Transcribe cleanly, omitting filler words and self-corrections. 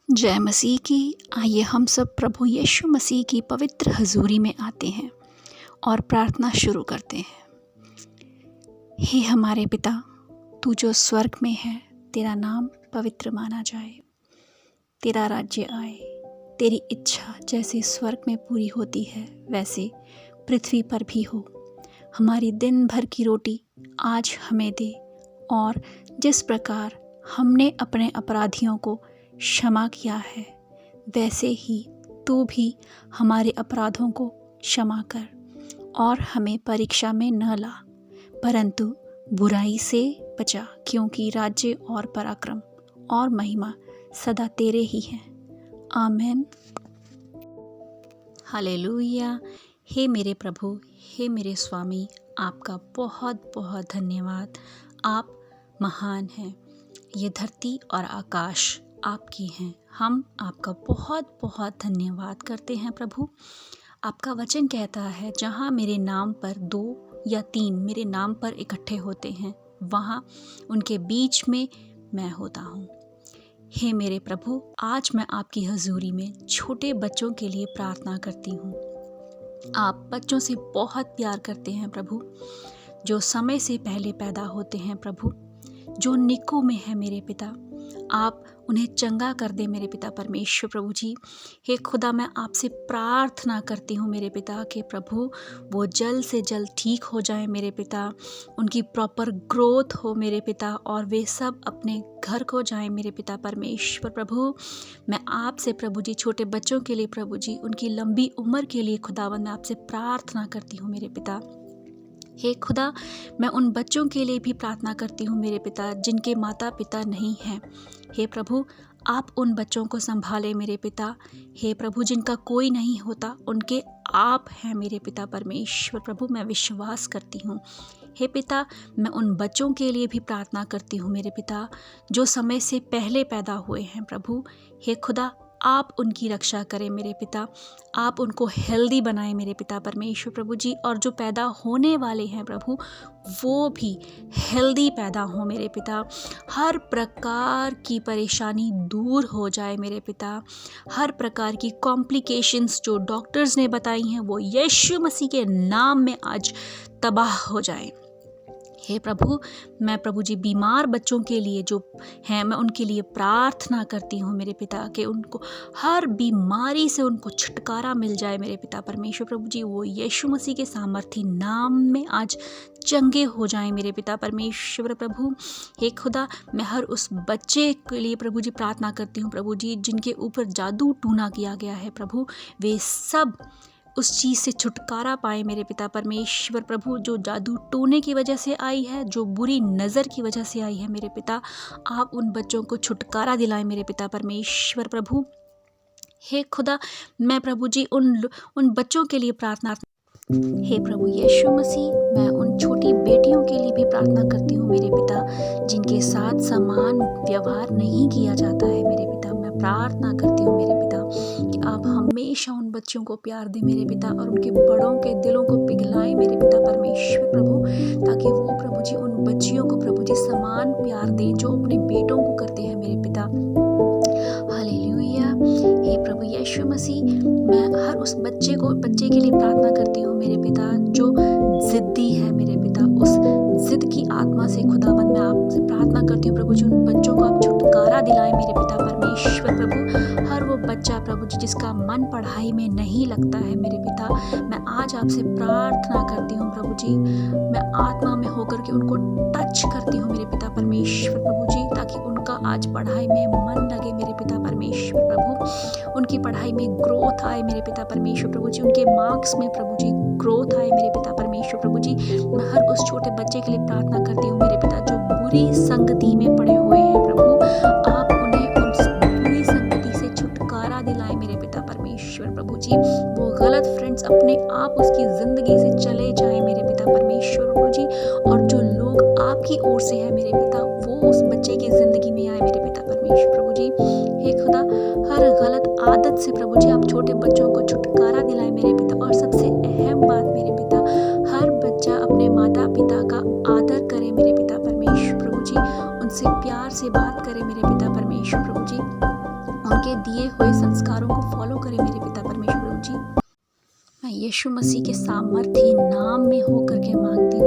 जय मसीह की। आइए हम सब प्रभु यीशु मसीह की पवित्र हजूरी में आते हैं और प्रार्थना शुरू करते हैं। हे हमारे पिता, तू जो स्वर्ग में है, तेरा नाम पवित्र माना जाए, तेरा राज्य आए, तेरी इच्छा जैसे स्वर्ग में पूरी होती है वैसे पृथ्वी पर भी हो। हमारी दिन भर की रोटी आज हमें दे, और जिस प्रकार हमने अपने अपराधियों को क्षमा किया है, वैसे ही तू भी हमारे अपराधों को क्षमा कर, और हमें परीक्षा में न ला, परंतु बुराई से बचा, क्योंकि राज्य और पराक्रम और महिमा सदा तेरे ही हैं। आमीन। हालेलुया। हे मेरे प्रभु, हे मेरे स्वामी, आपका बहुत बहुत धन्यवाद। आप महान हैं। ये धरती और आकाश आपकी हैं। हम आपका बहुत बहुत धन्यवाद करते हैं प्रभु। आपका वचन कहता है, जहाँ मेरे नाम पर 2 या 3 मेरे नाम पर इकट्ठे होते हैं, वहाँ उनके बीच में मैं होता हूँ। हे मेरे प्रभु, आज मैं आपकी हजूरी में छोटे बच्चों के लिए प्रार्थना करती हूँ। आप बच्चों से बहुत प्यार करते हैं प्रभु, जो समय से पहले पैदा होते हैं प्रभु, जो निको में है मेरे पिता। आप उन्हें चंगा कर दे मेरे पिता परमेश्वर प्रभु जी। हे खुदा, मैं आपसे प्रार्थना करती हूँ मेरे पिता के प्रभु, वो जल्द से जल्द ठीक हो जाए मेरे पिता, उनकी प्रॉपर ग्रोथ हो मेरे पिता, और वे सब अपने घर को जाएं मेरे पिता परमेश्वर प्रभु। मैं आपसे प्रभु जी छोटे बच्चों के लिए प्रभु जी, उनकी लंबी उम्र के लिए खुदावन मैं आपसे प्रार्थना करती हूँ मेरे पिता। हे खुदा, मैं उन बच्चों के लिए भी प्रार्थना करती हूँ मेरे पिता, जिनके माता पिता नहीं हैं। हे प्रभु, आप उन बच्चों को संभाले मेरे पिता। हे प्रभु, जिनका कोई नहीं होता, उनके आप हैं मेरे पिता परमेश्वर प्रभु, मैं विश्वास करती हूँ। हे पिता, मैं उन बच्चों के लिए भी प्रार्थना करती हूँ मेरे पिता, जो समय से पहले पैदा हुए हैं प्रभु। हे खुदा, आप उनकी रक्षा करें मेरे पिता, आप उनको हेल्दी बनाएं मेरे पिता परमेश्वर प्रभु जी, और जो पैदा होने वाले हैं प्रभु, वो भी हेल्दी पैदा हो मेरे पिता। हर प्रकार की परेशानी दूर हो जाए मेरे पिता। हर प्रकार की कॉम्प्लिकेशंस जो डॉक्टर्स ने बताई हैं, वो यीशु मसीह के नाम में आज तबाह हो जाएं। हे प्रभु, मैं प्रभु जी बीमार बच्चों के लिए जो हैं, मैं उनके लिए प्रार्थना करती हूँ मेरे पिता, कि उनको हर बीमारी से उनको छुटकारा मिल जाए मेरे पिता परमेश्वर प्रभु जी। वो यीशु मसीह के सामर्थी नाम में आज चंगे हो जाएं मेरे पिता परमेश्वर प्रभु। हे खुदा, मैं हर उस बच्चे के लिए प्रभु जी प्रार्थना करती हूँ प्रभु जी, जिनके ऊपर जादू टूना किया गया है प्रभु, वे सब उस चीज़ से छुटकारा पाए मेरे पिता परमेश्वर प्रभु, जो जादू टोने की वजह से आई है, जो बुरी नज़र की वजह से आई है मेरे पिता। आप उन बच्चों को छुटकारा दिलाएं मेरे पिता परमेश्वर प्रभु। हे खुदा, मैं प्रभु जी उन बच्चों के लिए प्रार्थना। हे प्रभु यीशु मसीह, मैं उन छोटी बेटियों के लिए भी प्रार्थना करती हूँ मेरे पिता, जिनके साथ समान व्यवहार नहीं किया जाता है मेरे पिता। मैं प्रार्थना करती हूँ मेरे पिता कि आप हमेशा उन बच्चों को प्यार दें मेरे पिता, और उनके बड़ों के दिलों को पिघलाएं मेरे पिता परमेश्वर प्रभु, ताकि वो प्रभु जी उन बच्चियों को प्रभु जी समान प्यार दें जो अपने बेटों को करते हैं मेरे पिता। हालेलुया। हे प्रभु यीशु मसीह, मैं हर उस बच्चे के लिए प्रार्थना करती हूँ मेरे पिता, जो जिद्दी है मेरे पिता। उस जिद की आत्मा से खुदाबंद मैं आपसे प्रार्थना करती हूँ प्रभु जी, उन बच्चों को आप छुटकारा दिलाएं मेरे पिता परमेश्वर प्रभु। हर वो बच्चा प्रभु जी जिसका मन पढ़ाई में नहीं लगता है मेरे पिता, मैं आज आपसे प्रार्थना करती हूँ प्रभु जी, मैं आत्मा में होकर के उनको टच करती हूँ मेरे पिता परमेश्वर प्रभु जी, ताकि उनका आज पढ़ाई में मन लगे मेरे पिता परमेश्वर प्रभु। उनकी पढ़ाई में ग्रोथ आए मेरे पिता परमेश्वर प्रभु जी, उनके मार्क्स में प्रभु जी ग्रोथ आए मेरे पिता परमेश्वर प्रभु जी। मैं हर उस छोटे बच्चे के लिए प्रार्थना करती हूँ मेरे पिता, जो बुरी संगति में पड़े हुए हैं प्रभु, आप उन्हें उस बुरी संगति से छुटकारा दिलाएं मेरे पिता परमेश्वर प्रभु जी। वो गलत फ्रेंड्स अपने आप उसकी जिंदगी से चले जाएं मेरे पिता परमेश्वर प्रभु जी, और जो लोग आपकी ओर से है मेरे पिता, वो उस बच्चे की जिंदगी में आए मेरे पिता परमेश्वर प्रभु जी। हे खुदा, हर गलत आदत से प्रभु जी आप छोटे बच्चों को छुटकारा दिलाएं मेरे पिता। और सबसे अहम बात मेरे पिता, हर बच्चा अपने माता पिता का आदर करे मेरे पिता परमेश्वर प्रभु जी, उनसे प्यार से बात करे मेरे पिता परमेश्वर प्रभु जी, उनके दिए हुए संस्कारों को फॉलो करें मेरे पिता परमेश्वर जी। मैं यीशु मसीह के सामर्थ्य नाम में हो करके मांगती हूँ